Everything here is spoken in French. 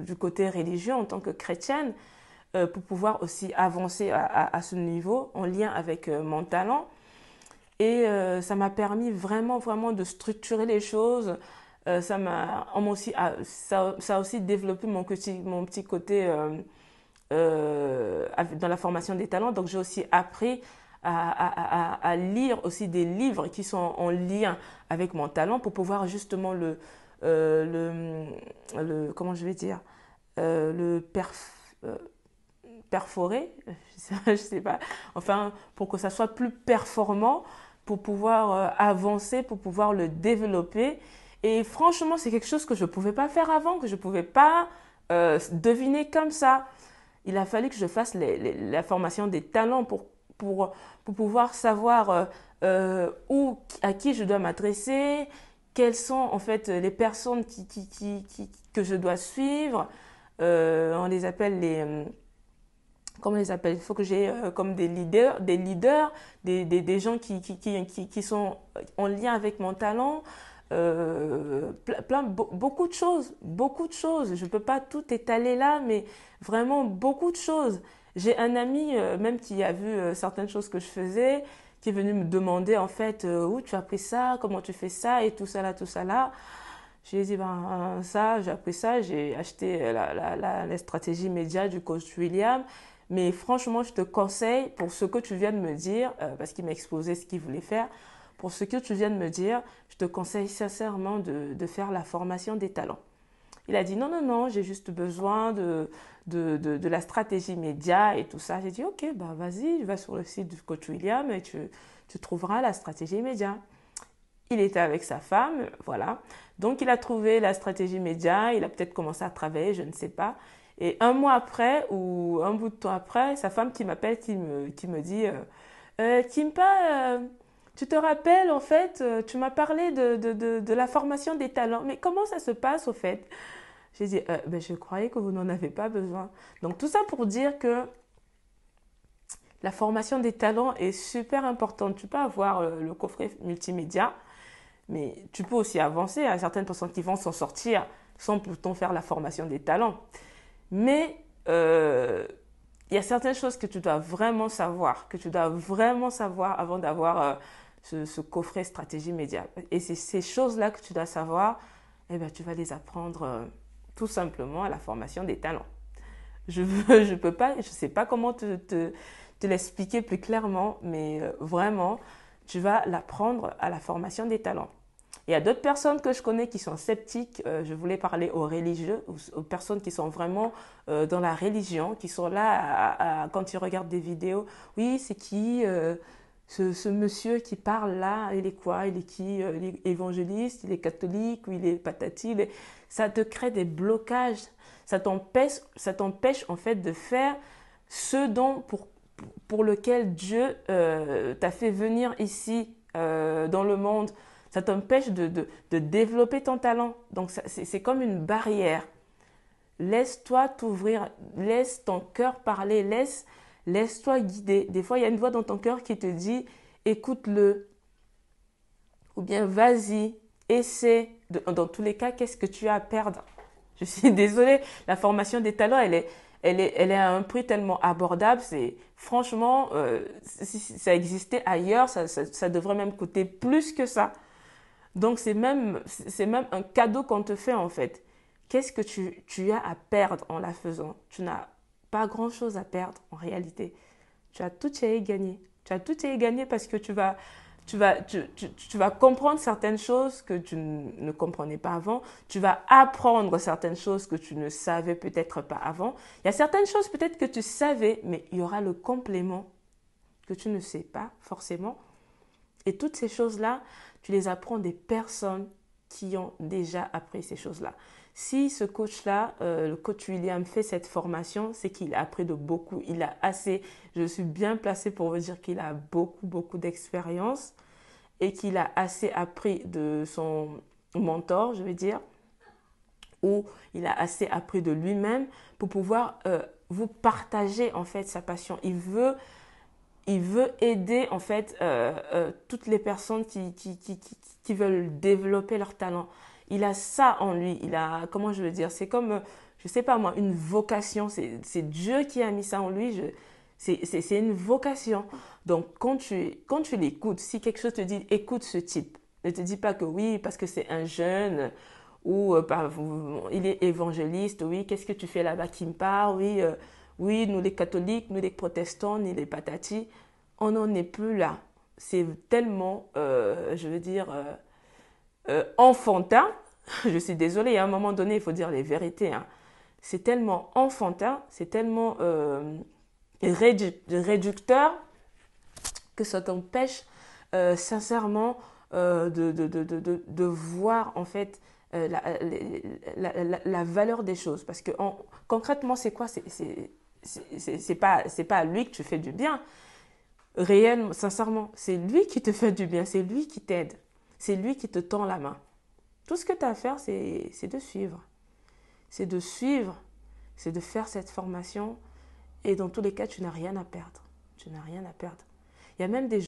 du côté religieux en tant que chrétienne pour pouvoir aussi avancer à ce niveau en lien avec mon talent. Et ça m'a permis vraiment, vraiment de structurer les choses. Ça a aussi développé mon petit côté dans la formation des talents. Donc j'ai aussi appris à lire aussi des livres qui sont en lien avec mon talent pour pouvoir justement comment je vais dire, le perforer, je sais pas, enfin pour que ça soit plus performant, pour pouvoir avancer, pour pouvoir le développer. Et franchement, c'est quelque chose que je ne pouvais pas faire avant, que je ne pouvais pas deviner comme ça. Il a fallu que je fasse la formation des talents pour pouvoir savoir à qui je dois m'adresser, quelles sont en fait les personnes que je dois suivre. On les appelle comment on les appelle? Il faut que j'ai comme des gens qui sont en lien avec mon talent. Beaucoup de choses, beaucoup de choses. Je ne peux pas tout étaler là, mais vraiment beaucoup de choses. J'ai un ami même qui a vu certaines choses que je faisais, qui est venu me demander en fait où tu as appris ça, comment tu fais ça et tout ça là, tout ça là. Je lui ai dit, ben, ça, j'ai appris ça, j'ai acheté la stratégie média du coach William. Mais franchement, je te conseille, pour ce que tu viens de me dire, parce qu'il m'a exposé ce qu'il voulait faire, pour ce que tu viens de me dire, je te conseille sincèrement de faire la formation des talents. Il a dit, non, non, non, j'ai juste besoin de la stratégie média et tout ça. J'ai dit, ok, bah vas-y, va sur le site du coach William et tu trouveras la stratégie média. Il était avec sa femme, voilà. Donc, il a trouvé la stratégie média, il a peut-être commencé à travailler, je ne sais pas. Et un mois après, ou un bout de temps après, sa femme qui m'appelle, qui me dit Kimpa, tu te rappelles, en fait, tu m'as parlé de la formation des talents. Mais comment ça se passe, au fait? J'ai dit ben, je croyais que vous n'en avez pas besoin. Donc, tout ça pour dire que la formation des talents est super importante. Tu peux avoir le coffret multimédia, mais tu peux aussi avancer. Il y a certaines personnes qui vont s'en sortir sans pourtant faire la formation des talents. Mais il y a certaines choses que tu dois vraiment savoir, avant d'avoir ce coffret stratégie média. Et c'est ces choses-là que tu dois savoir, eh bien, tu vas les apprendre tout simplement à la formation des talents. Je peux pas, je sais pas comment te l'expliquer plus clairement, mais vraiment, tu vas l'apprendre à la formation des talents. Il y a d'autres personnes que je connais qui sont sceptiques. Je voulais parler aux religieux, aux personnes qui sont vraiment dans la religion, qui sont là quand ils regardent des vidéos. Oui, c'est qui ce monsieur qui parle là? Il est quoi? Il est qui? Il est évangéliste? Il est catholique? Ou il est patati? Ça te crée des blocages. Ça t'empêche en fait de faire ce dont pour lequel Dieu t'a fait venir ici dans le monde. Ça t'empêche de développer ton talent. Donc, c'est comme une barrière. Laisse-toi t'ouvrir, laisse ton cœur parler, laisse-toi guider. Des fois, il y a une voix dans ton cœur qui te dit, écoute-le. Ou bien, vas-y, essaie. Dans tous les cas, qu'est-ce que tu as à perdre? Je suis désolée, la formation des talents, elle est à un prix tellement abordable. Franchement, si ça existait ailleurs, ça devrait même coûter plus que ça. Donc, c'est même un cadeau qu'on te fait en fait. Qu'est-ce que tu as à perdre en la faisant? Tu n'as pas grand-chose à perdre en réalité. Tu as tout à y gagner. Tu as tout à y gagner parce que tu vas comprendre certaines choses que tu ne comprenais pas avant. Tu vas apprendre certaines choses que tu ne savais peut-être pas avant. Il y a certaines choses peut-être que tu savais, mais il y aura le complément que tu ne sais pas forcément. Et toutes ces choses-là, tu les apprends des personnes qui ont déjà appris ces choses-là. Si ce coach-là, le coach William, fait cette formation, c'est qu'il a appris de beaucoup. Il a assez, je suis bien placée pour vous dire qu'il a beaucoup, beaucoup d'expérience et qu'il a assez appris de son mentor, je vais dire, ou il a assez appris de lui-même pour pouvoir vous partager en fait sa passion. Il veut aider en fait toutes les personnes qui veulent développer leur talent. Il a ça en lui. Il a, comment je veux dire, c'est comme, je sais pas moi, une vocation. C'est Dieu qui a mis ça en lui. C'est une vocation. Donc, quand tu l'écoutes, si quelque chose te dit, écoute ce type, ne te dis pas que oui, parce que c'est un jeune, ou il est évangéliste, oui, qu'est-ce que tu fais là-bas qui me parle, oui, oui, nous les catholiques, nous les protestants, ni les patatis, on n'en est plus là. C'est tellement, je veux dire, enfantin. Je suis désolée, à un moment donné, il faut dire les vérités. Hein. C'est tellement enfantin, c'est tellement réducteur que ça t'empêche sincèrement de voir en fait la valeur des choses. Parce que concrètement, c'est quoi? C'est pas à lui que tu fais du bien. Réellement, sincèrement, c'est lui qui te fait du bien, c'est lui qui t'aide, c'est lui qui te tend la main. Tout ce que tu as à faire, c'est de suivre. C'est de suivre, c'est de faire cette formation et dans tous les cas, tu n'as rien à perdre. Tu n'as rien à perdre. Il y a même des